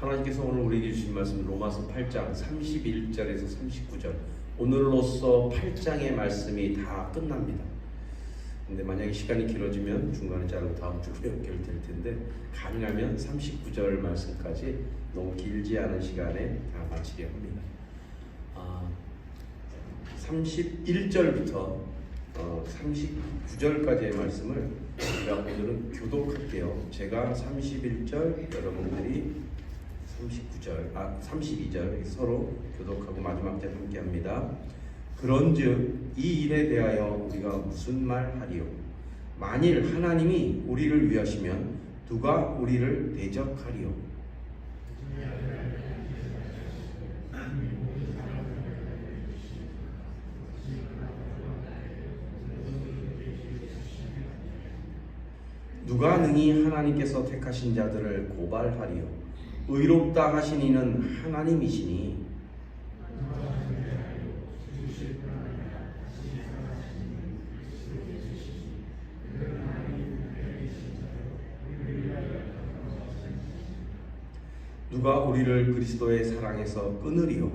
하나님께서 오늘 우리에게 주신 말씀 로마서 8장 31절에서 39절, 오늘로써 8장의 말씀이 다 끝납니다. 근데 만약에 시간이 길어지면 중간에 자르고 다음 주로 연결될 텐데, 가능하면 39절 말씀까지 너무 길지 않은 시간에 다 마치려 합니다. 31절부터 39절까지의 말씀을 제가 오늘은 교독할게요. 제가 31절, 여러분들이 32절 서로 교독하고 마지막 절 함께 합니다. 그런즉 이 일에 대하여 우리가 무슨 말하리요? 만일 하나님이 우리를 위하시면 누가 우리를 대적하리요? 누가 능히 하나님께서 택하신 자들을 고발하리요? 의롭다 하신 이는 하나님이시니 누가 우리를 그리스도의 사랑에서 끊으리요?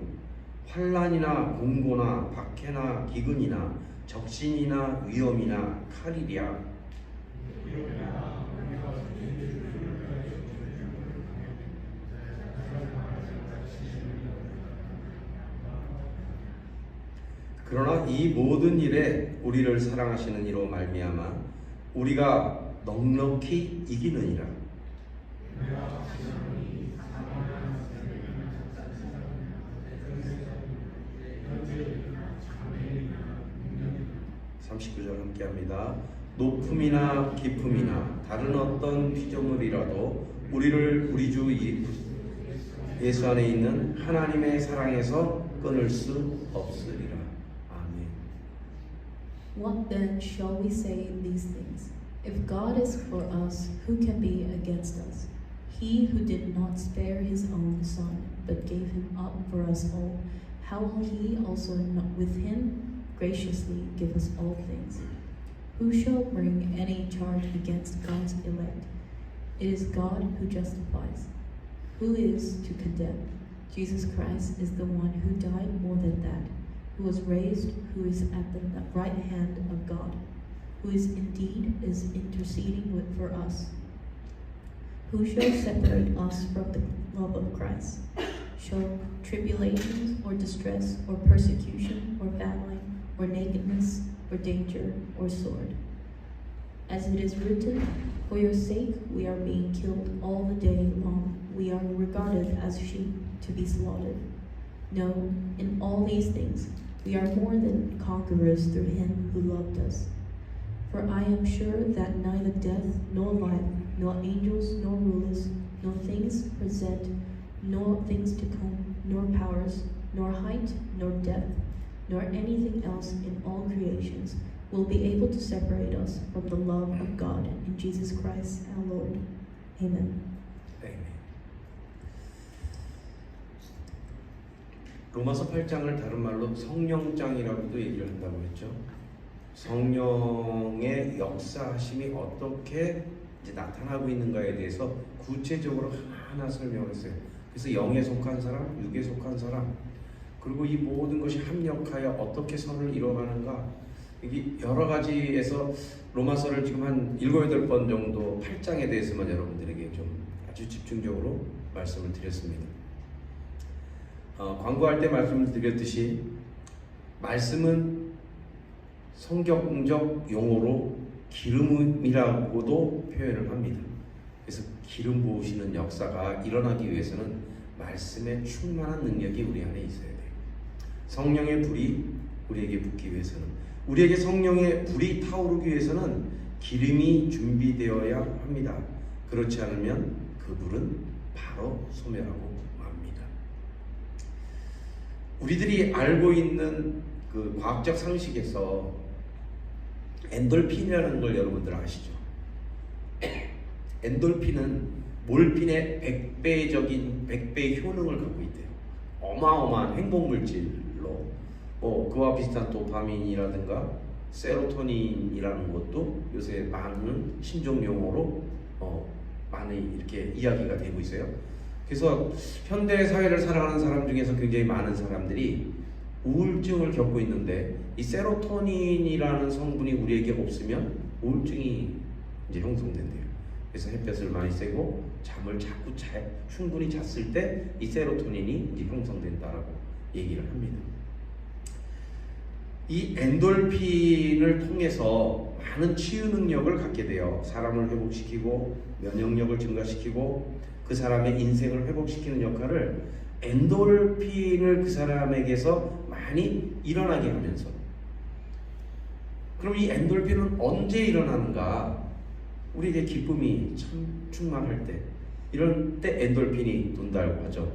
환난이나 공고나 박해나 기근이나 적신이나 위험이나 칼이랴. 그러나 이 모든 일에 우리를 사랑하시는 이로 말미암아 우리가 넉넉히 이기느니라. 39절 함께합니다. 높음이나 깊음이나 다른 어떤 피조물이라도 우리를 우리 주 예수 안에 있는 하나님의 사랑에서 끊을 수 없으리라. 아멘. What then shall we say in these things? If God is for us, who can be against us? He who did not spare his own son, but gave him up for us all, how will he also not with him graciously give us all things? Who shall bring any charge against God's elect? It is God who justifies. Who is to condemn? Jesus Christ is the one who died, more than that, who was raised, who is at the right hand of God, who is indeed interceding for us. Who shall separate us from the love of Christ? Shall tribulations or distress or persecution or famine or nakedness or danger or sword? As it is written, for your sake we are being killed all the day long. We are regarded as sheep to be slaughtered. No, in all these things we are more than conquerors through him who loved us. For I am sure that neither death nor life, nor angels nor rulers, nor things present, nor things to come, nor powers, nor height, nor depth, nor anything else in all creations will be able to separate us from the love of God in Jesus Christ our Lord. Amen. 아멘. 로마서 8장을 다른 말로 성령장이라고도 얘기를 한다고 했죠. 성령의 역사하심이 어떻게 이제 나타나고 있는가에 대해서 구체적으로 하나하나 설명을 했어요. 그래서 영에 속한 사람, 육에 속한 사람, 그리고 이 모든 것이 합력하여 어떻게 선을 이뤄가는가, 이게 여러 가지에서 로마서를 지금 한 7, 8번 정도 8장에 대해서만 여러분들에게 좀 아주 집중적으로 말씀을 드렸습니다. 광고할 때 말씀을 드렸듯이 말씀은 성경적 용어로 기름이라고도 표현을 합니다. 그래서 기름 부으시는 역사가 일어나기 위해서는 말씀의 충만한 능력이 우리 안에 있어야 돼요. 성령의 불이 우리에게 붙기 위해서는, 우리에게 성령의 불이 타오르기 위해서는 기름이 준비되어야 합니다. 그렇지 않으면 그 불은 바로 소멸하고 맙니다. 우리들이 알고 있는 그 과학적 상식에서 엔돌핀이라는 걸 여러분들 아시죠? 엔돌핀은 몰핀의 100배의 효능을 갖고 있대요. 어마어마한 행복물질로, 그와 비슷한 도파민이라든가 세로토닌이라는 것도 요새 많은 신종 용어로 많이 이렇게 이야기가 되고 있어요. 그래서 현대 사회를 살아가는 사람 중에서 굉장히 많은 사람들이 우울증을 겪고 있는데 이 세로토닌이라는 성분이 우리에게 없으면 우울증이 이제 형성된대요. 그래서 햇볕을 많이 쐬고 잠을 자꾸 충분히 잤을 때 이 세로토닌이 이제 형성된다라고 얘기를 합니다. 이 엔돌핀을 통해서 많은 치유 능력을 갖게 돼요. 사람을 회복시키고 면역력을 증가시키고 그 사람의 인생을 회복시키는 역할을 엔돌핀을 그 사람에게서 많이 일어나게 하면서, 그럼 이 엔돌핀은 언제 일어나는가? 우리에게 기쁨이 참 충만할 때, 이런 때 엔돌핀이 돈다고 하죠.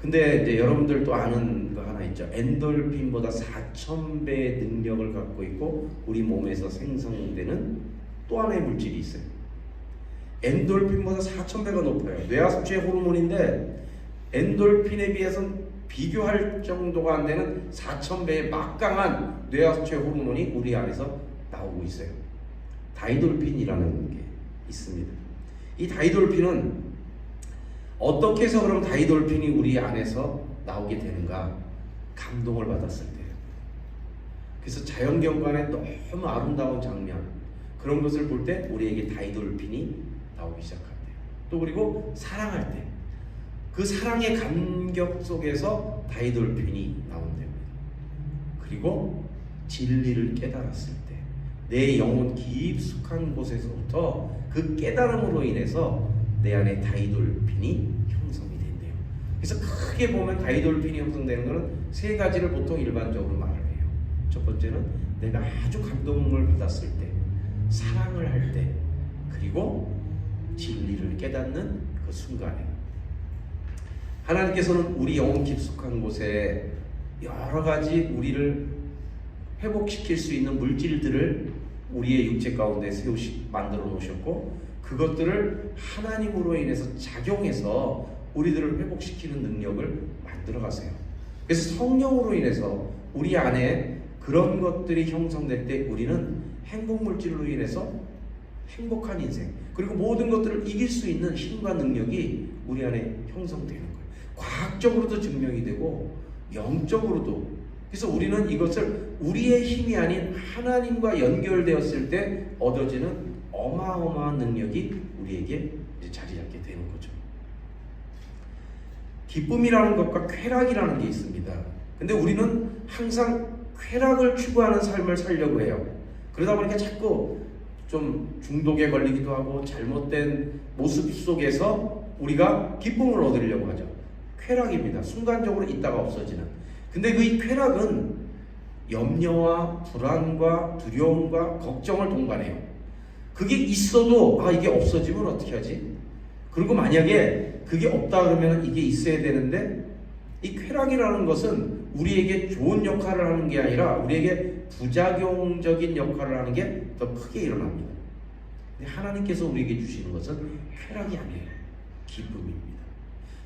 근데 이제 여러분들도 아는 거 하나 있죠. 엔돌핀보다 4,000배의 능력을 갖고 있고 우리 몸에서 생성되는 또 하나의 물질이 있어요. 엔돌핀보다 4,000배가 높아요. 뇌하수체 호르몬인데 엔돌핀에 비해서는 비교할 정도가 안 되는 4,000배의 막강한 뇌하수체 호르몬이 우리 안에서 나오고 있어요. 다이돌핀이라는 게 있습니다. 이 다이돌핀은 어떻게 해서 그럼 다이돌핀이 우리 안에서 나오게 되는가? 감동을 받았을 때요. 그래서 자연경관의 너무 아름다운 장면, 그런 것을 볼 때 우리에게 다이돌핀이 나오기 시작한대요. 또 그리고 사랑할 때 그 사랑의 감격 속에서 다이돌핀이 나온답니다. 그리고 진리를 깨달았을 때 내 영혼 깊숙한 곳에서부터 그 깨달음으로 인해서 내 안에 다이돌핀이 형성이 된대요. 그래서 크게 보면 다이돌핀이 형성되는 것은 세 가지를 보통 일반적으로 말을 해요. 첫 번째는 내가 아주 감동을 받았을 때, 사랑을 할 때, 그리고 진리를 깨닫는 그 순간에 하나님께서는 우리 영혼 깊숙한 곳에 여러 가지 우리를 회복시킬 수 있는 물질들을 우리의 육체 가운데 만들어 놓으셨고, 그것들을 하나님으로 인해서 작용해서 우리들을 회복시키는 능력을 만들어 가세요. 그래서 성령으로 인해서 우리 안에 그런 것들이 형성될 때 우리는 행복물질로 인해서 행복한 인생, 그리고 모든 것들을 이길 수 있는 힘과 능력이 우리 안에 형성되는 거예요. 과학적으로도 증명이 되고 영적으로도. 그래서 우리는 이것을 우리의 힘이 아닌 하나님과 연결되었을 때 얻어지는 어마어마한 능력이 우리에게 이제 자리 잡게 되는 거죠. 기쁨이라는 것과 쾌락이라는 게 있습니다. 근데 우리는 항상 쾌락을 추구하는 삶을 살려고 해요. 그러다 보니까 자꾸 좀 중독에 걸리기도 하고 잘못된 모습 속에서 우리가 기쁨을 얻으려고 하죠. 쾌락입니다. 순간적으로 있다가 없어지는. 근데 그 쾌락은 염려와 불안과 두려움과 걱정을 동반해요. 그게 있어도 이게 없어지면 어떻게 하지? 그리고 만약에 그게 없다 그러면 이게 있어야 되는데, 이 쾌락이라는 것은 우리에게 좋은 역할을 하는 게 아니라 우리에게 부작용적인 역할을 하는 게 더 크게 일어납니다. 근데 하나님께서 우리에게 주시는 것은 쾌락이 아니에요. 기쁨입니다.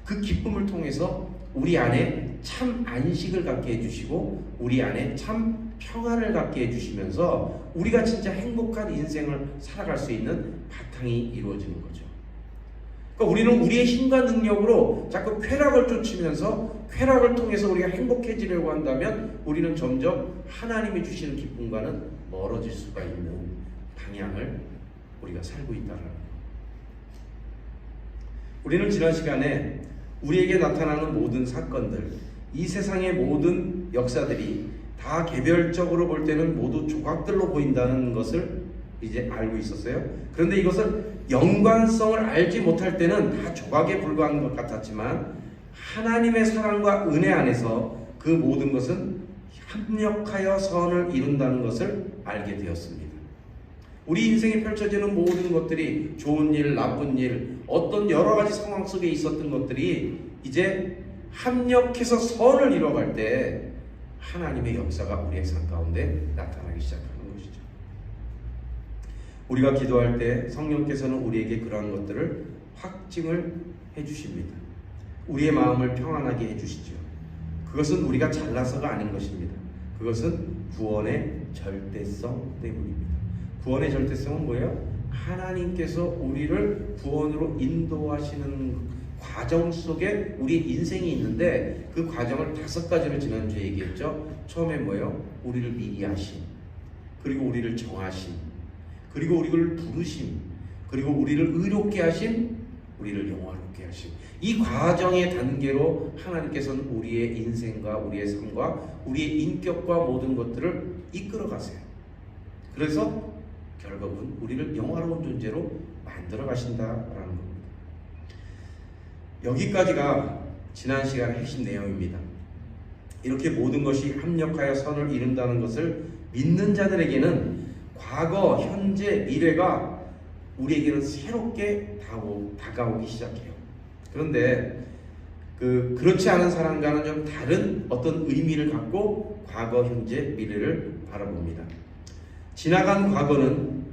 그 기쁨을 통해서 우리 안에 참 안식을 갖게 해주시고 우리 안에 참 평안을 갖게 해주시면서 우리가 진짜 행복한 인생을 살아갈 수 있는 바탕이 이루어지는 거죠. 그러니까 우리는 우리의 힘과 능력으로 자꾸 쾌락을 쫓으면서 쾌락을 통해서 우리가 행복해지려고 한다면 우리는 점점 하나님이 주시는 기쁨과는 멀어질 수가 있는 방향을 우리가 살고 있다는 거예요. 우리는 지난 시간에 우리에게 나타나는 모든 사건들, 이 세상의 모든 역사들이 다 개별적으로 볼 때는 모두 조각들로 보인다는 것을 이제 알고 있었어요. 그런데 이것을 연관성을 알지 못할 때는 다 조각에 불과한 것 같았지만 하나님의 사랑과 은혜 안에서 그 모든 것은 합력하여 선을 이룬다는 것을 알게 되었습니다. 우리 인생에 펼쳐지는 모든 것들이 좋은 일, 나쁜 일, 어떤 여러 가지 상황 속에 있었던 것들이 이제 합력해서 선을 이뤄갈 때 하나님의 역사가 우리의 삶 가운데 나타나기 시작하는 것이죠. 우리가 기도할 때 성령께서는 우리에게 그러한 것들을 확증을 해주십니다. 우리의 마음을 평안하게 해주시죠. 그것은 우리가 잘나서가 아닌 것입니다. 그것은 구원의 절대성 때문입니다. 구원의 절대성은 뭐예요? 하나님께서 우리를 구원으로 인도하시는 과정 속에 우리 인생이 있는데 그 과정을 5가지로 지난주에 얘기했죠. 처음에 뭐예요? 우리를 미리 하심, 그리고 우리를 정하심, 그리고 우리를 부르심, 그리고 우리를 의롭게 하심, 우리를 영화롭게 하심. 이 과정의 단계로 하나님께서는 우리의 인생과 우리의 삶과 우리의 인격과 모든 것들을 이끌어 가세요. 그래서 결국은 우리를 영화로운 존재로 만들어 가신다라는 겁니다. 여기까지가 지난 시간의 핵심 내용입니다. 이렇게 모든 것이 합력하여 선을 이룬다는 것을 믿는 자들에게는 과거, 현재, 미래가 우리에게는 새롭게 다가오기 시작해요. 그런데 그렇지 않은 사람과는 좀 다른 어떤 의미를 갖고 과거, 현재, 미래를 바라봅니다. 지나간 과거는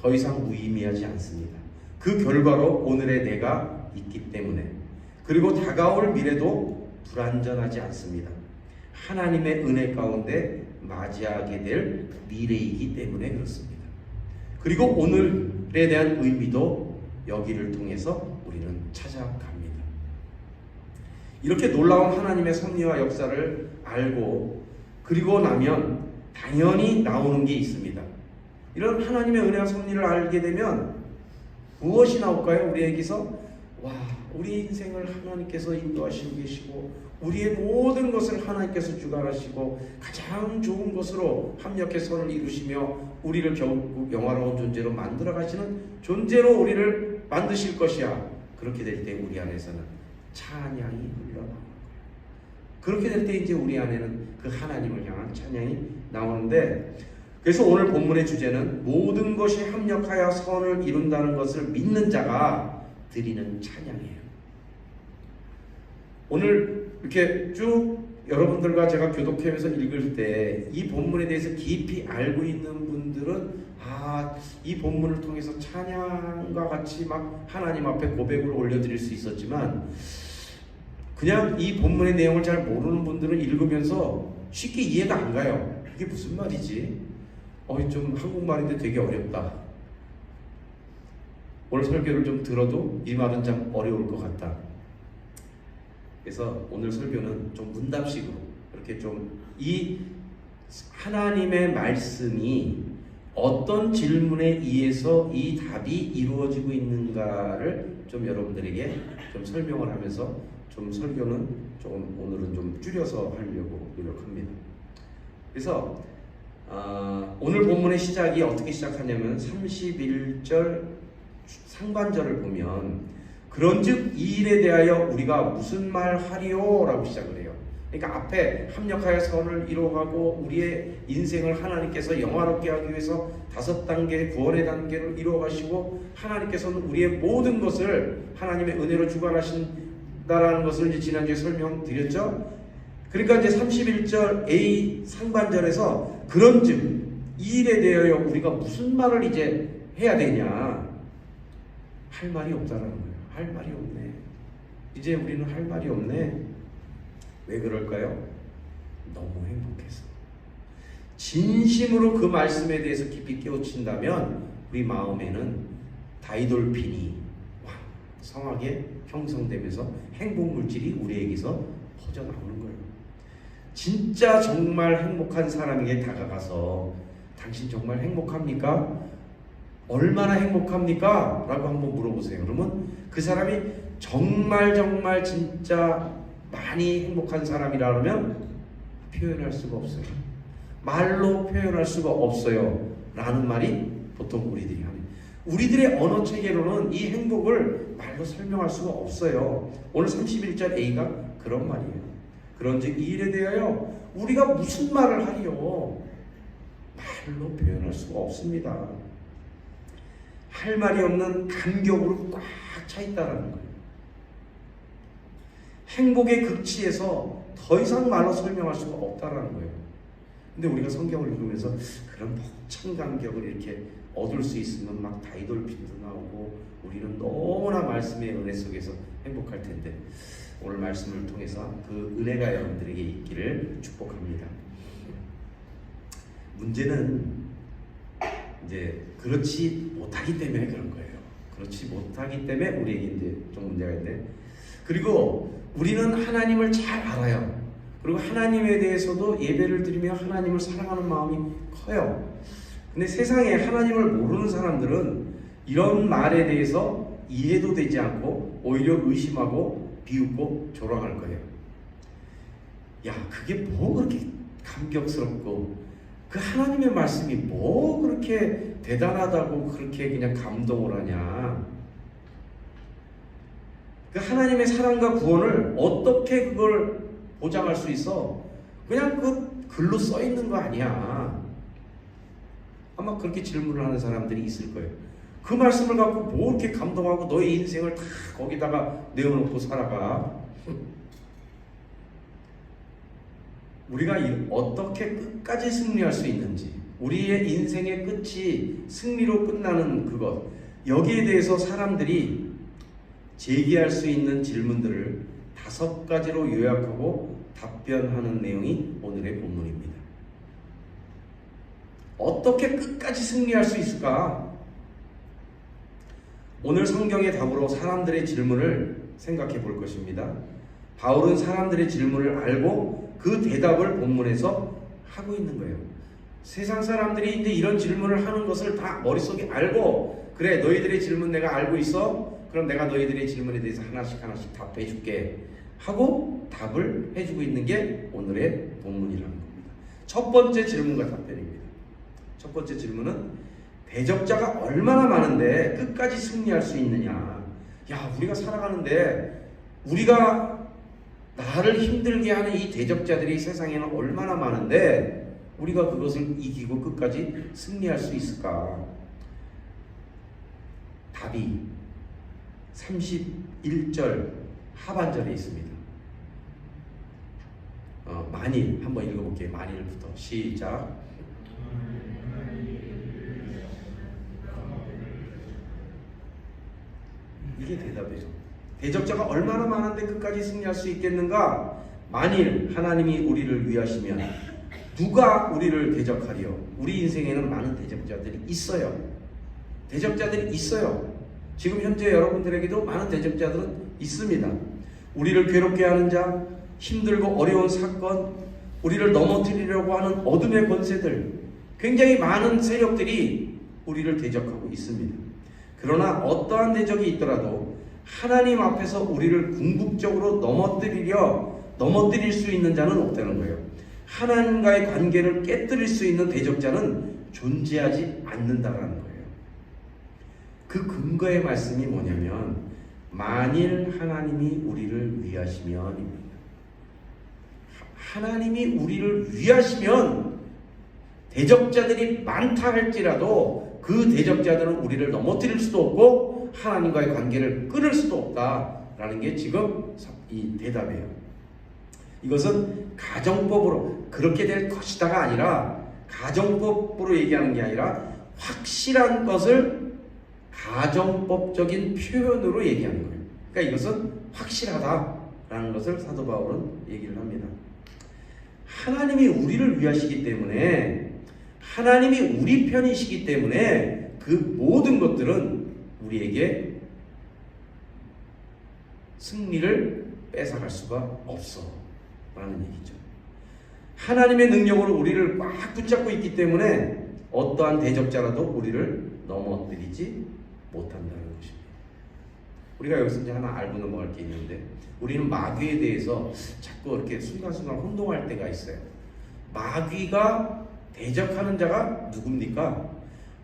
더 이상 무의미하지 않습니다. 그 결과로 오늘의 내가 있기 때문에, 그리고 다가올 미래도 불완전하지 않습니다. 하나님의 은혜 가운데 맞이하게 될 미래이기 때문에 그렇습니다. 그리고 오늘에 대한 의미도 여기를 통해서 우리는 찾아갑니다. 이렇게 놀라운 하나님의 섭리와 역사를 알고 그리고 나면 당연히 나오는 게 있습니다. 이런 하나님의 은혜와 섭리를 알게 되면 무엇이 나올까요? 우리에게서 우리 인생을 하나님께서 인도하시고 계시고 우리의 모든 것을 하나님께서 주관하시고 가장 좋은 것으로 합력해 선을 이루시며 우리를 결국 영화로운 존재로 만들어 가시는 존재로 우리를 만드실 것이야. 그렇게 될 때 우리 안에서는 찬양이 흘러나오는 거예요. 그렇게 될 때 이제 우리 안에는 그 하나님을 향한 찬양이 나오는데, 그래서 오늘 본문의 주제는 모든 것이 합력하여 선을 이룬다는 것을 믿는 자가 드리는 찬양이에요. 오늘 이렇게 쭉 여러분들과 제가 교독하면서 읽을 때 이 본문에 대해서 깊이 알고 있는 분들은 이 본문을 통해서 찬양과 같이 막 하나님 앞에 고백을 올려드릴 수 있었지만, 그냥 이 본문의 내용을 잘 모르는 분들은 읽으면서 쉽게 이해가 안 가요. 이게 무슨 말이지? 좀 한국말인데 되게 어렵다. 오늘 설교를 좀 들어도 이 말은 참 어려울 것 같다. 그래서 오늘 설교는 좀 문답식으로 이렇게 좀 이 하나님의 말씀이 어떤 질문에 의해서 이 답이 이루어지고 있는가를 좀 여러분들에게 좀 설명을 하면서 좀 설교는 조금 오늘은 좀 줄여서 하려고 노력합니다. 그래서 오늘 본문의 시작이 어떻게 시작하냐면 31절 상반절을 보면 그런즉 이 일에 대하여 우리가 무슨 말 하리요? 라고 시작을 해요. 그러니까 앞에 합력하여 선을 이루어가고 우리의 인생을 하나님께서 영화롭게 하기 위해서 5단계 구원의 단계를 이루어가시고 하나님께서는 우리의 모든 것을 하나님의 은혜로 주관하신다라는 것을 이제 지난주에 설명드렸죠. 그러니까 이제 31절 A 상반절에서 그런즉 이 일에 대하여 우리가 무슨 말을 이제 해야 되냐, 할 말이 없다라는 거예요. 할 말이 없네. 이제 우리는 할 말이 없네. 왜 그럴까요? 너무 행복해서. 진심으로 그 말씀에 대해서 깊이 깨우친다면 우리 마음에는 다이돌핀이 성하게 형성되면서 행복 물질이 우리에게서 퍼져나오는 거예요. 진짜 정말 행복한 사람에게 다가가서 당신 정말 행복합니까? 얼마나 행복합니까? 라고 한번 물어보세요. 그러면 그 사람이 정말 진짜 많이 행복한 사람이라면 표현할 수가 없어요. 말로 표현할 수가 없어요. 라는 말이 보통 우리들이 하는, 우리들의 언어 체계로는 이 행복을 말로 설명할 수가 없어요. 오늘 31절 A가 그런 말이에요. 그런즉 이 일에 대하여 우리가 무슨 말을 하리요? 말로 표현할 수가 없습니다. 할 말이 없는 감격으로 꽉 차 있다라는 거예요. 행복의 극치에서 더 이상 말로 설명할 수가 없다라는 거예요. 근데 우리가 성경을 읽으면서 그런 벅찬 감격을 이렇게 얻을 수 있으면 막 다이돌핀도 나오고 우리는 너무나 말씀의 은혜 속에서 행복할 텐데, 오늘 말씀을 통해서 그 은혜가 여러분들에게 있기를 축복합니다. 문제는 이제 그렇지 못하기 때문에 그런 거예요. 그렇지 못하기 때문에 우리에게 이제 좀 문제가 있네. 그리고 우리는 하나님을 잘 알아요. 그리고 하나님에 대해서도 예배를 드리며 하나님을 사랑하는 마음이 커요. 근데 세상에 하나님을 모르는 사람들은 이런 말에 대해서 이해도 되지 않고 오히려 의심하고 비웃고 조롱할 거예요. 야, 그게 뭐 그렇게 감격스럽고 그 하나님의 말씀이 뭐 그렇게 대단하다고 그렇게 그냥 감동을 하냐. 그 하나님의 사랑과 구원을 어떻게 그걸 보장할 수 있어? 그냥 그 글로 써 있는 거 아니야. 아마 그렇게 질문을 하는 사람들이 있을 거예요. 그 말씀을 갖고 뭐 이렇게 감동하고 너의 인생을 다 거기다가 내어놓고 살아가. 우리가 어떻게 끝까지 승리할 수 있는지, 우리의 인생의 끝이 승리로 끝나는 그것, 여기에 대해서 사람들이 제기할 수 있는 질문들을 5가지로 요약하고 답변하는 내용이 오늘의 본문입니다. 어떻게 끝까지 승리할 수 있을까? 오늘 성경의 답으로 사람들의 질문을 생각해 볼 것입니다. 바울은 사람들의 질문을 알고 그 대답을 본문에서 하고 있는 거예요. 세상 사람들이 이제 이런 질문을 하는 것을 다 머릿속에 알고, 그래 너희들의 질문 내가 알고 있어? 그럼 내가 너희들의 질문에 대해서 하나씩 답해 줄게 하고 답을 해주고 있는 게 오늘의 본문이라는 겁니다. 첫 번째 질문과 답변입니다. 첫 번째 질문은 대적자가 얼마나 많은데 끝까지 승리할 수 있느냐. 야, 우리가 살아가는데 우리가 나를 힘들게 하는 이 대적자들이 세상에는 얼마나 많은데 우리가 그것을 이기고 끝까지 승리할 수 있을까? 답이 31절 하반절에 있습니다. 만일 한번 읽어볼게요. 만일부터 시작. 이게 대답이죠. 대적자가 얼마나 많은데 끝까지 승리할 수 있겠는가? 만일 하나님이 우리를 위하시면 누가 우리를 대적하리요? 우리 인생에는 많은 대적자들이 있어요. 대적자들이 있어요. 지금 현재 여러분들에게도 많은 대적자들은 있습니다. 우리를 괴롭게 하는 자, 힘들고 어려운 사건, 우리를 넘어뜨리려고 하는 어둠의 권세들, 굉장히 많은 세력들이 우리를 대적하고 있습니다. 그러나 어떠한 대적이 있더라도 하나님 앞에서 우리를 궁극적으로 넘어뜨릴 수 있는 자는 없다는 거예요. 하나님과의 관계를 깨뜨릴 수 있는 대적자는 존재하지 않는다라는 거예요. 그 근거의 말씀이 뭐냐면 만일 하나님이 우리를 위하시면입니다. 하나님이 우리를 위하시면 대적자들이 많다 할지라도 그 대적자들은 우리를 넘어뜨릴 수도 없고 하나님과의 관계를 끊을 수도 없다라는 게 지금 이 대답이에요. 이것은 가정법으로 그렇게 될 것이다가 아니라, 가정법으로 얘기하는 게 아니라 확실한 것을 가정법적인 표현으로 얘기하는 거예요. 그러니까 이것은 확실하다라는 것을 사도 바울은 얘기를 합니다. 하나님이 우리를 위하시기 때문에, 하나님이 우리 편이시기 때문에 그 모든 것들은 우리에게 승리를 뺏어갈 수가 없어 라는 얘기죠. 하나님의 능력으로 우리를 꽉 붙잡고 있기 때문에 어떠한 대적자라도 우리를 넘어뜨리지 못한다는 것입니다. 우리가 여기서 이제 하나 알고 넘어갈 게 있는데, 우리는 마귀에 대해서 자꾸 이렇게 순간순간 혼동할 때가 있어요. 마귀가 대적하는 자가 누굽니까?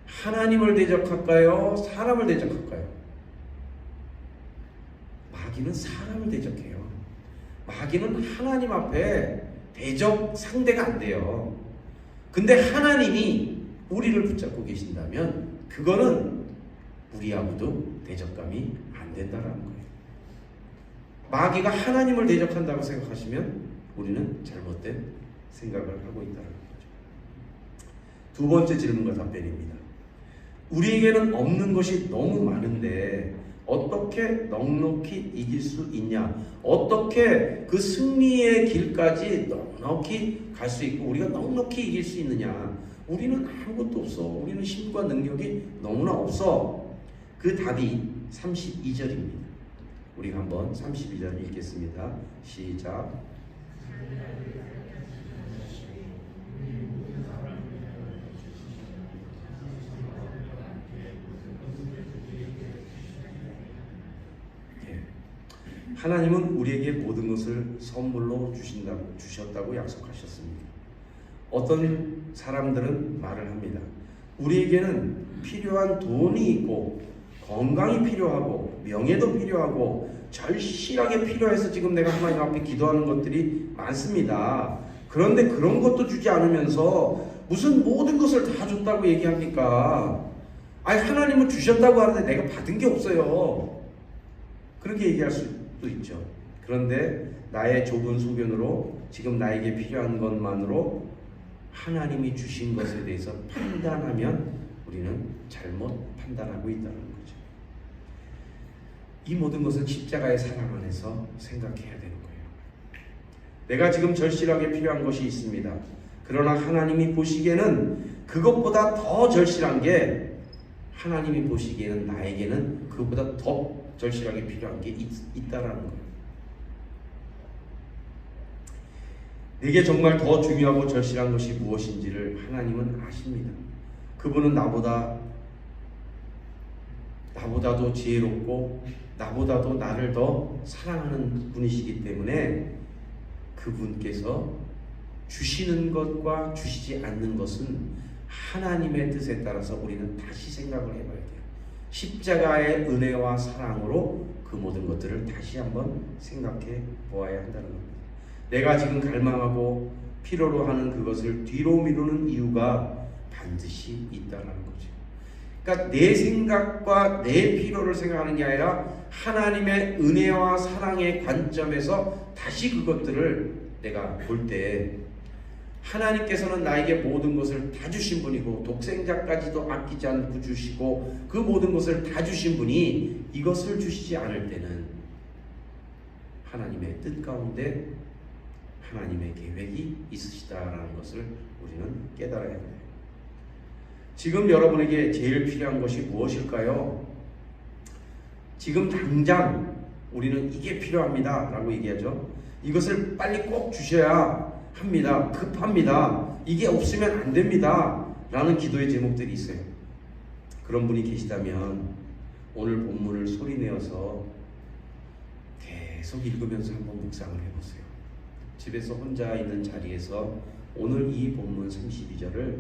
하나님을 대적할까요? 사람을 대적할까요? 마귀는 사람을 대적해요. 마귀는 하나님 앞에 대적 상대가 안 돼요. 근데 하나님이 우리를 붙잡고 계신다면 그거는 우리하고도 대적감이 안 된다라는 거예요. 마귀가 하나님을 대적한다고 생각하시면 우리는 잘못된 생각을 하고 있다는 거죠. 두 번째 질문과 답변입니다. 우리에게는 없는 것이 너무 많은데 어떻게 넉넉히 이길 수 있냐? 어떻게 그 승리의 길까지 넉넉히 갈 수 있고 우리가 넉넉히 이길 수 있느냐? 우리는 아무것도 없어. 우리는 힘과 능력이 너무나 없어. 그 답이 32절입니다. 우리가 한번 32절 읽겠습니다. 시작. 하나님은 우리에게 모든 것을 선물로 주셨다고 약속하셨습니다. 어떤 사람들은 말을 합니다. 우리에게는 필요한 돈이 있고 건강이 필요하고 명예도 필요하고 절실하게 필요해서 지금 내가 하나님 앞에 기도하는 것들이 많습니다. 그런데 그런 것도 주지 않으면서 무슨 모든 것을 다 줬다고 얘기합니까? 아니, 하나님은 주셨다고 하는데 내가 받은 게 없어요. 그렇게 얘기할 수도 있죠. 그런데 나의 좁은 소견으로 지금 나에게 필요한 것만으로 하나님이 주신 것에 대해서 판단하면 우리는 잘못 판단하고 있다는 거죠. 이 모든 것은 십자가의 사랑 안에서 생각해야 되는 거예요. 내가 지금 절실하게 필요한 것이 있습니다. 그러나 하나님이 보시기에는 그것보다 더 절실한 게, 하나님이 보시기에는 나에게는 그것보다 더 절실하게 필요한 게 있다라는 거예요. 내게 정말 더 중요하고 절실한 것이 무엇인지를 하나님은 아십니다. 그분은 나보다도 지혜롭고 나보다도 나를 더 사랑하는 분이시기 때문에 그분께서 주시는 것과 주시지 않는 것은 하나님의 뜻에 따라서 우리는 다시 생각을 해봐야 돼요. 십자가의 은혜와 사랑으로 그 모든 것들을 다시 한번 생각해 보아야 한다는 겁니다. 내가 지금 갈망하고 필요로 하는 그것을 뒤로 미루는 이유가 반드시 있다는 거죠. 그러니까 내 생각과 내 필요를 생각하는 게 아니라 하나님의 은혜와 사랑의 관점에서 다시 그것들을 내가 볼 때, 하나님께서는 나에게 모든 것을 다 주신 분이고 독생자까지도 아끼지 않고 주시고 그 모든 것을 다 주신 분이 이것을 주시지 않을 때는 하나님의 뜻 가운데 하나님의 계획이 있으시다라는 것을 우리는 깨달아야 해요. 지금 여러분에게 제일 필요한 것이 무엇일까요? 지금 당장 우리는 이게 필요합니다 라고 얘기하죠. 이것을 빨리 꼭 주셔야 합니다. 급합니다. 이게 없으면 안 됩니다 라는 기도의 제목들이 있어요. 그런 분이 계시다면 오늘 본문을 소리내어서 계속 읽으면서 한번 묵상을 해보세요. 집에서 혼자 있는 자리에서 오늘 이 본문 32절을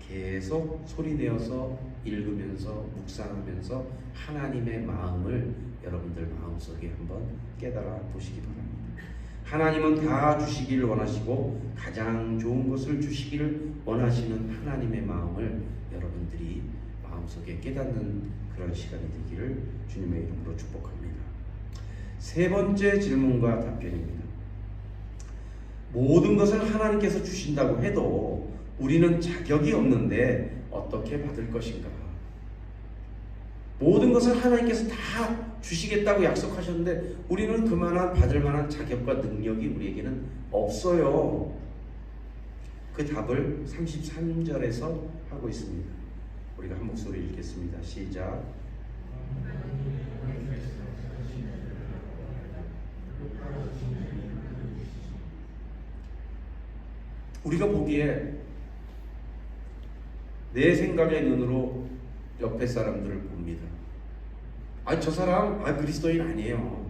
계속 소리내어서 읽으면서 묵상하면서 하나님의 마음을 여러분들 마음속에 한번 깨달아 보시기 바랍니다. 하나님은 다 주시기를 원하시고 가장 좋은 것을 주시기를 원하시는 하나님의 마음을 여러분들이 마음속에 깨닫는 그런 시간이 되기를 주님의 이름으로 축복합니다. 세 번째 질문과 답변입니다. 모든 것을 하나님께서 주신다고 해도 우리는 자격이 없는데 어떻게 받을 것인가? 모든 것을 하나님께서 다 주시겠다고 약속하셨는데 우리는 그만한 받을 만한 자격과 능력이 우리에게는 없어요. 그 답을 33절에서 하고 있습니다. 우리가 한 목소리 읽겠습니다. 시작. 우리가 보기에 내 생각의 눈으로 옆에 사람들을 봅니다. 아니, 저 사람 그리스도인 아니에요.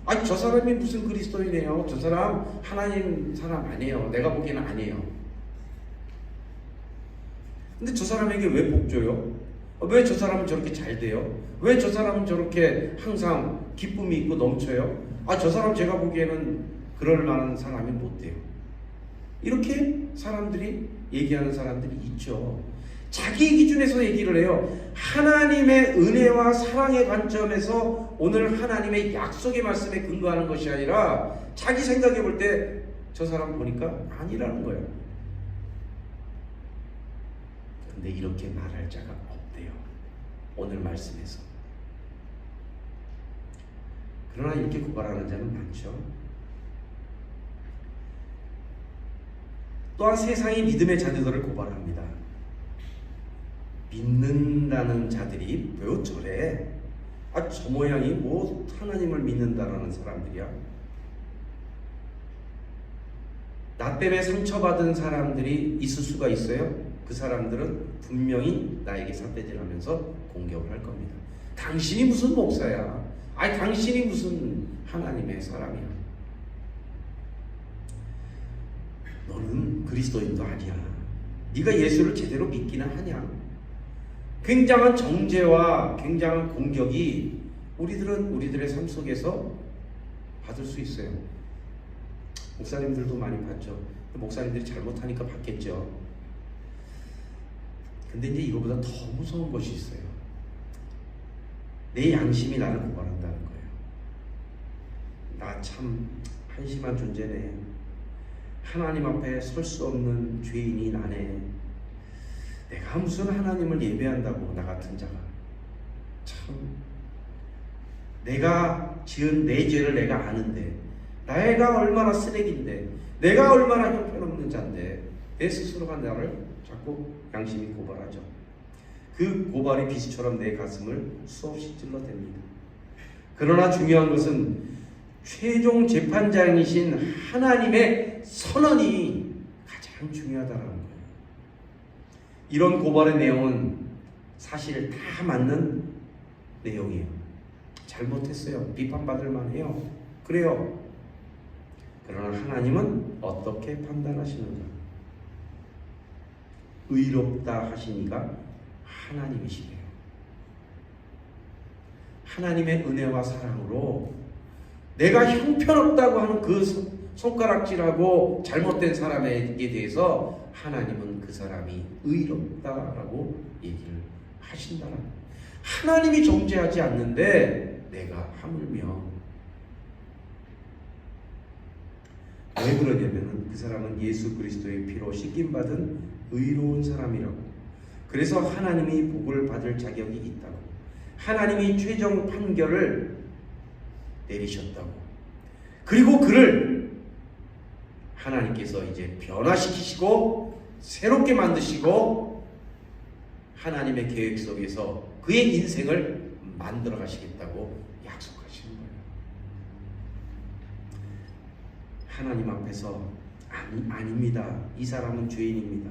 아니, 저 사람이 무슨 그리스도인이에요. 저 사람 하나님 사람 아니에요. 내가 보기에는 아니에요. 근데 저 사람에게 왜 복 줘요? 왜 저 사람은 저렇게 잘 돼요? 왜 저 사람은 저렇게 항상 기쁨이 있고 넘쳐요? 저 사람 제가 보기에는 그럴 만한 사람이 못 돼요. 이렇게 사람들이 얘기하는 사람들이 있죠. 자기 기준에서 얘기를 해요. 하나님의 은혜와 사랑의 관점에서 오늘 하나님의 약속의 말씀에 근거하는 것이 아니라 자기 생각해 볼 때 저 사람 보니까 아니라는 거예요. 근데 이렇게 말할 자가 없대요. 오늘 말씀에서. 그러나 이렇게 고발하는 자는 많죠. 또한 세상이 믿음의 자녀들을 고발합니다. 믿는다는 자들이 왜 저래? 아, 저 모양이 뭐 하나님을 믿는다라는 사람들이야. 나 때문에 상처받은 사람들이 있을 수가 있어요. 그 사람들은 분명히 나에게 삿대질하면서 공격을 할 겁니다. 당신이 무슨 목사야? 아니, 당신이 무슨 하나님의 사람이야? 너는 그리스도인도 아니야. 네가 예수를 제대로 믿기나 하냐? 굉장한 정죄와 굉장한 공격이 우리들의 삶 속에서 받을 수 있어요. 목사님들도 많이 받죠. 목사님들이 잘못하니까 받겠죠. 근데 이제 이거보다 더 무서운 것이 있어요. 내 양심이 나를 고발한다는 거예요. 나 참 한심한 존재네. 하나님 앞에 설 수 없는 죄인이 나네. 내가 무슨 하나님을 예배한다고, 나 같은 자가. 참, 내가 지은 내 죄를 내가 아는데, 내가 얼마나 쓰레기인데, 내가 얼마나 형편없는 자인데, 내 스스로가 나를 자꾸 양심이 고발하죠. 그 고발이 비수처럼 내 가슴을 수없이 찔러댑니다. 그러나 중요한 것은 최종 재판장이신 하나님의 선언이 가장 중요하다는 거예요. 이런 고발의 내용은 사실 다 맞는 내용이에요. 잘못했어요. 비판받을 만해요. 그래요. 그러나 하나님은 어떻게 판단하시는가? 의롭다 하시니가 하나님이시래요. 하나님의 은혜와 사랑으로 내가 형편없다고 하는 그 손가락질하고 잘못된 사람에게 대해서 하나님은 그 사람이 의롭다라고 얘기를 하신다는 거예요. 하나님이 정죄하지 않는데 내가 하물며, 왜 그러냐면 그 사람은 예수 그리스도의 피로 씻김받은 의로운 사람이라고. 그래서 하나님이 복을 받을 자격이 있다고. 하나님이 최종 판결을 내리셨다고. 그리고 그를 하나님께서 이제 변화시키시고 새롭게 만드시고 하나님의 계획 속에서 그의 인생을 만들어 가시겠다고 약속하시는 거예요. 하나님 앞에서 아닙니다. 이 사람은 죄인입니다.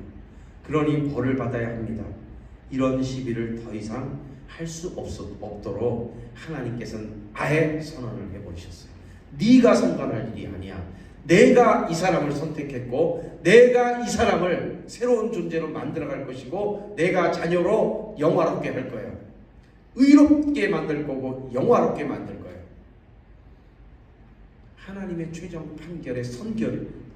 그러니 벌을 받아야 합니다. 이런 시비를 더 이상 할 수 없도록 하나님께서는 아예 선언을 해버리셨어요. 네가 상관할 일이 아니야. 내가 이 사람을 선택했고 내가 이 사람을 새로운 존재로 만들어갈 것이고 내가 자녀로 영화롭게 할 거야. 의롭게 만들 거고 영화롭게 만들 거야. 하나님의 최종 판결의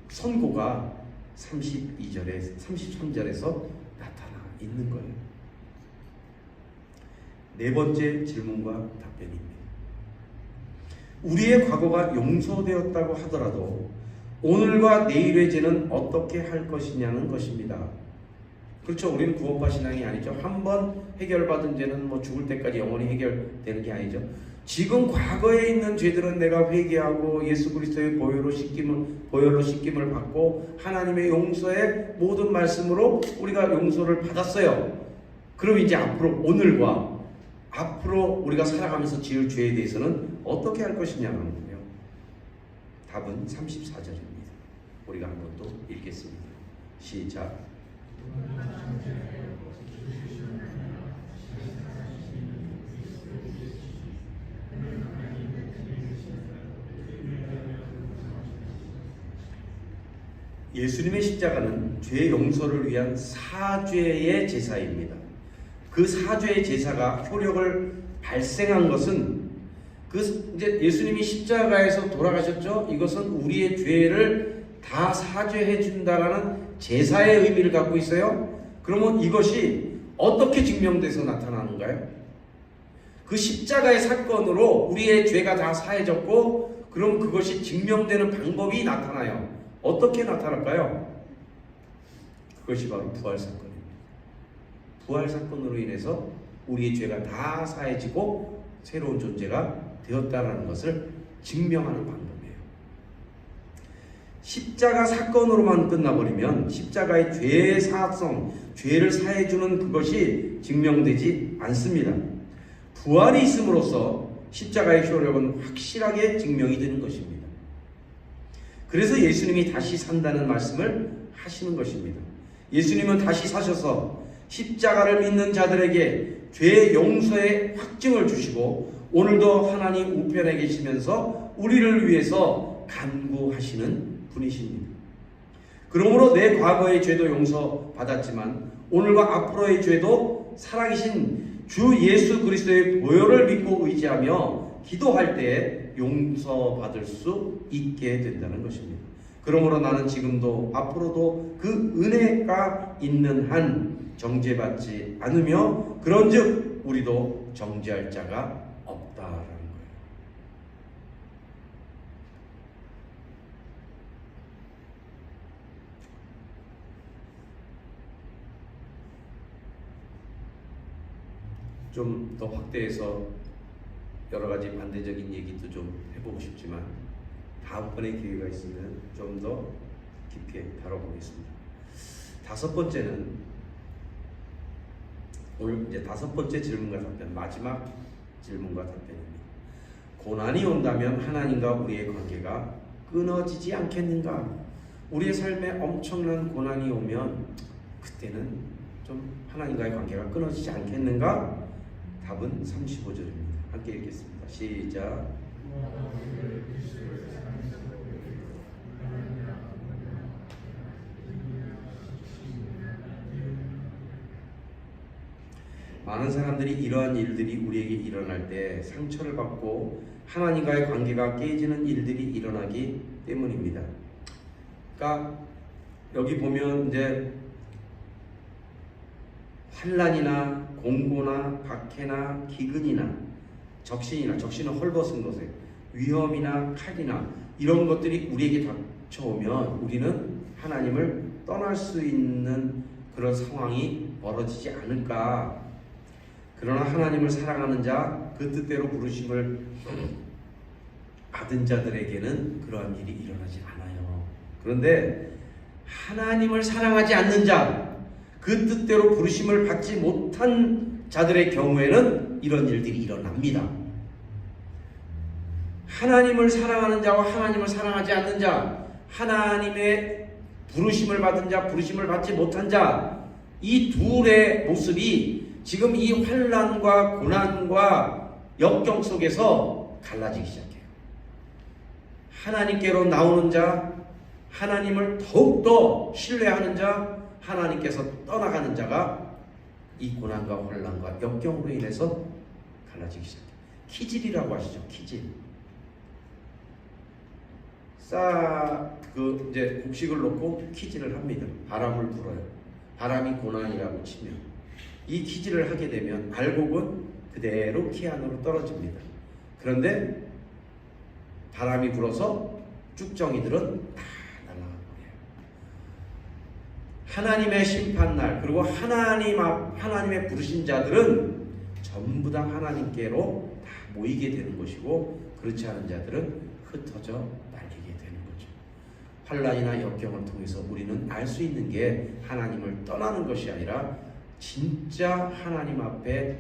선고가 33절에서 나타나 있는 거예요. 네 번째 질문과 답변입니다. 우리의 과거가 용서되었다고 하더라도 오늘과 내일의 죄는 어떻게 할 것이냐는 것입니다. 그렇죠. 우리는 구원파 신앙이 아니죠. 한번 해결받은 죄는 뭐 죽을 때까지 영원히 해결되는 게 아니죠. 지금 과거에 있는 죄들은 내가 회개하고 예수 그리스도의 보혈로 씻김을 받고 하나님의 용서의 모든 말씀으로 우리가 용서를 받았어요. 그럼 이제 앞으로 우리가 살아가면서 지을 죄에 대해서는 어떻게 할 것이냐는 거예요. 답은 34절입니다. 우리가 한번 또 읽겠습니다. 시작. 예수님의 십자가는 죄 용서를 위한 사죄의 제사입니다. 그 사죄의 제사가 효력을 발생한 것은 이제 예수님이 십자가에서 돌아가셨죠. 이것은 우리의 죄를 다 사죄해 준다라는 제사의 의미를 갖고 있어요. 그러면 이것이 어떻게 증명돼서 나타나는가요? 그 십자가의 사건으로 우리의 죄가 다 사해졌고, 그럼 그것이 증명되는 방법이 나타나요. 어떻게 나타날까요? 그것이 바로 부활 사건입니다. 부활 사건으로 인해서 우리의 죄가 다 사해지고 새로운 존재가 되었다라는 것을 증명하는 방법이에요. 십자가 사건으로만 끝나버리면 십자가의 죄의 사악성, 죄를 사해주는 그것이 증명되지 않습니다. 부활이 있음으로써 십자가의 효력은 확실하게 증명이 되는 것입니다. 그래서 예수님이 다시 산다는 말씀을 하시는 것입니다. 예수님은 다시 사셔서 십자가를 믿는 자들에게 죄의 용서의 확증을 주시고 오늘도 하나님 우편에 계시면서 우리를 위해서 간구하시는 분이십니다. 그러므로 내 과거의 죄도 용서받았지만 오늘과 앞으로의 죄도 살아계신 주 예수 그리스도의 보혈을 믿고 의지하며 기도할 때 용서받을 수 있게 된다는 것입니다. 그러므로 나는 지금도 앞으로도 그 은혜가 있는 한 정죄받지 않으며 그런즉 우리도 정죄할 자가 없다라는 거예요. 좀 더 확대해서 여러 가지 반대적인 얘기도 좀 해보고 싶지만 다음번에 기회가 있으면 좀 더 깊이 다뤄보겠습니다. 다섯 번째는 오늘 이제 다섯 번째 질문과 답변, 마지막 질문과 답변입니다. 고난이 온다면 하나님과 우리의 관계가 끊어지지 않겠는가? 우리의 삶에 엄청난 고난이 오면 그때는 좀 하나님과의 관계가 끊어지지 않겠는가? 답은 35절입니다. 함께 읽겠습니다. 시작. 많은 사람들이 이러한 일들이 우리에게 일어날 때 상처를 받고 하나님과의 관계가 깨지는 일들이 일어나기 때문입니다. 그러니까 여기 보면 이제 환난이나 공고나 박해나 기근이나 적신은 헐벗은 것에 위험이나 칼이나 이런 것들이 우리에게 닥쳐오면 우리는 하나님을 떠날 수 있는 그런 상황이 벌어지지 않을까. 그러나 하나님을 사랑하는 자, 그 뜻대로 부르심을 받은 자들에게는 그러한 일이 일어나지 않아요. 그런데 하나님을 사랑하지 않는 자, 그 뜻대로 부르심을 받지 못한 자들의 경우에는 이런 일들이 일어납니다. 하나님을 사랑하는 자와 하나님을 사랑하지 않는 자, 하나님의 부르심을 받은 자, 부르심을 받지 못한 자, 이 둘의 모습이 지금 이 환난과 고난과 역경 속에서 갈라지기 시작해요. 하나님께로 나오는 자, 하나님을 더욱더 신뢰하는 자, 하나님께서 떠나가는 자가 이 고난과 환난과 역경으로 인해서 갈라지기 시작해요. 키질이라고 하시죠. 키질. 이제 곡식을 놓고 키질을 합니다. 바람을 불어요. 바람이 고난이라고 치면 이 키질을 하게 되면 알곡은 그대로 키 안으로 떨어집니다. 그런데 바람이 불어서 쭉정이들은 다 날아가버려요. 하나님의 심판날, 그리고 하나님의 부르신 자들은 전부 다 하나님께로 다 모이게 되는 것이고, 그렇지 않은 자들은 흩어져 날리게 되는 거죠. 환난이나 역경을 통해서 우리는 알 수 있는 게 하나님을 떠나는 것이 아니라 진짜 하나님 앞에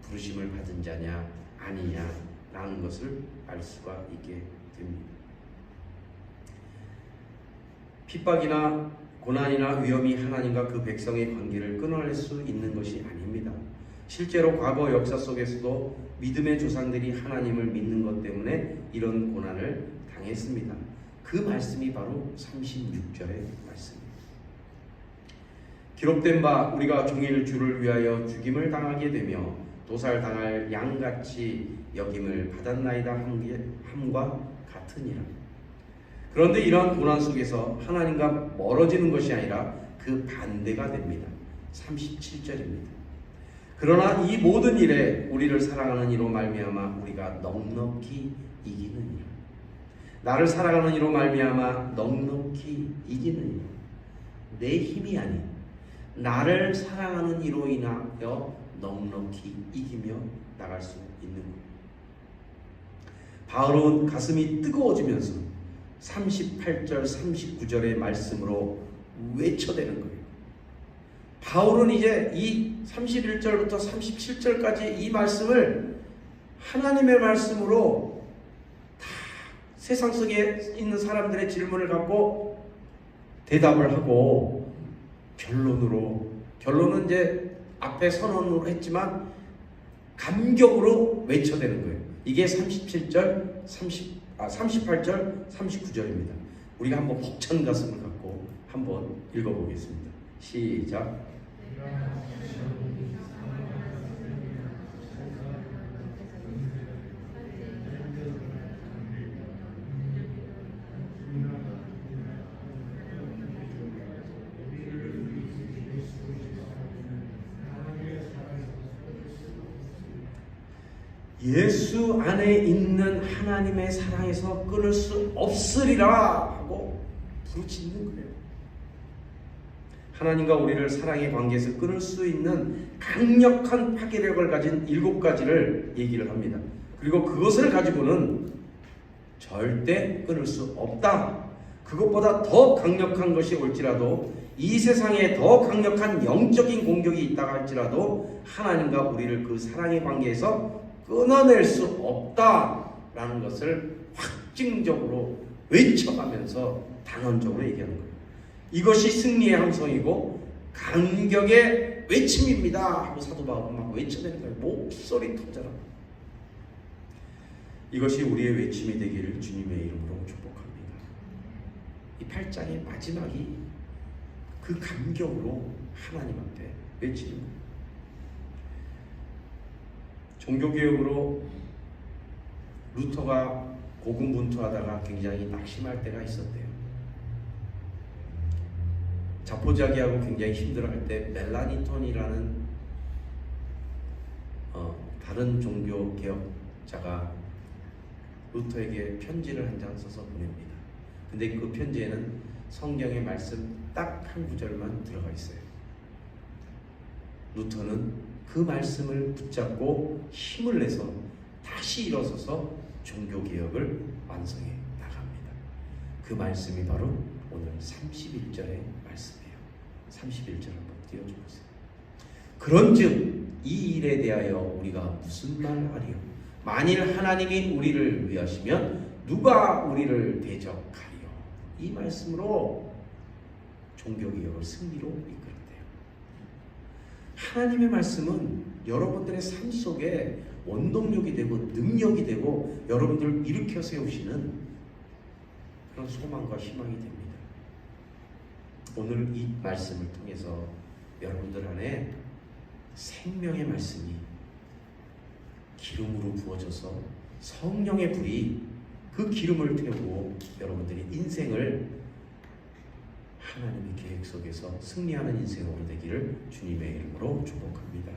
부르심을 받은 자냐 아니냐라는 것을 알 수가 있게 됩니다. 핍박이나 고난이나 위험이 하나님과 그 백성의 관계를 끊어낼 수 있는 것이 아닙니다. 실제로 과거 역사 속에서도 믿음의 조상들이 하나님을 믿는 것 때문에 이런 고난을 당했습니다. 그 말씀이 바로 36절의 말씀입니다. 기록된 바 우리가 종일 주를 위하여 죽임을 당하게 되며 도살당할 양같이 여김을 받았나이다 함과 같으니라. 그런데 이러한 고난 속에서 하나님과 멀어지는 것이 아니라 그 반대가 됩니다. 37절입니다. 그러나 이 모든 일에 우리를 사랑하는 이로 말미암아 우리가 넉넉히 이기느니라. 나를 사랑하는 이로 말미암아 넉넉히 이기느니라. 내 힘이 아닌 나를 사랑하는 이로 인하여 넉넉히 이기며 나갈 수 있는 것. 바울은 가슴이 뜨거워지면서 38절 39절의 말씀으로 외쳐대는 거예요. 바울은 이제 이 31절부터 37절까지 이 말씀을 하나님의 말씀으로 다 세상 속에 있는 사람들의 질문을 갖고 대답을 하고 결론은 이제 앞에 선언으로 했지만 감격으로 외쳐대는 거예요. 이게 38절, 39절입니다. 우리가 한번 벅찬 가슴을 갖고 한번 읽어보겠습니다. 시작. 예수 안에 있는 하나님의 사랑에서 끊을 수 없으리라 하고 부르짖는 거예요. 하나님과 우리를 사랑의 관계에서 끊을 수 있는 강력한 파괴력을 가진 7가지를 얘기를 합니다. 그리고 그것을 가지고는 절대 끊을 수 없다. 그것보다 더 강력한 것이 올지라도, 이 세상에 더 강력한 영적인 공격이 있다고 할지라도 하나님과 우리를 그 사랑의 관계에서 끊어낼 수 없다라는 것을 확증적으로 외쳐가면서 단언적으로 얘기하는 거예요. 이것이 승리의 함성이고 감격의 외침입니다 하고 사도 바울은 막 외쳐내는 거예요. 목소리 터져라. 이것이 우리의 외침이 되기를 주님의 이름으로 축복합니다. 이 8장의 마지막이 그 감격으로 하나님 앞에 외치는 거예요. 종교개혁으로 루터가 고군분투하다가 굉장히 낙심할 때가 있었대요. 자포자기하고 굉장히 힘들어할 때 멜라니톤이라는 다른 종교개혁자가 루터에게 편지를 한 장 써서 보냅니다. 근데 그 편지에는 성경의 말씀 딱 한 구절만 들어가 있어요. 루터는 그 말씀을 붙잡고 힘을 내서 다시 일어서서 종교개혁을 완성해 나갑니다. 그 말씀이 바로 오늘 31절의 말씀이에요. 31절 한번 띄워주세요. 그런즉 이 일에 대하여 우리가 무슨 말하리요? 만일 하나님이 우리를 위하시면 누가 우리를 대적하리요? 이 말씀으로 종교개혁을 승리로 이끌었대요. 하나님의 말씀은 여러분들의 삶 속에 원동력이 되고 능력이 되고 여러분들을 일으켜 세우시는 그런 소망과 희망이 됩니다. 오늘 이 말씀을 통해서 여러분들 안에 생명의 말씀이 기름으로 부어져서 성령의 불이 그 기름을 태우고 여러분들의 인생을 하나님의 계획 속에서 승리하는 인생으로 되기를 주님의 이름으로 축복합니다.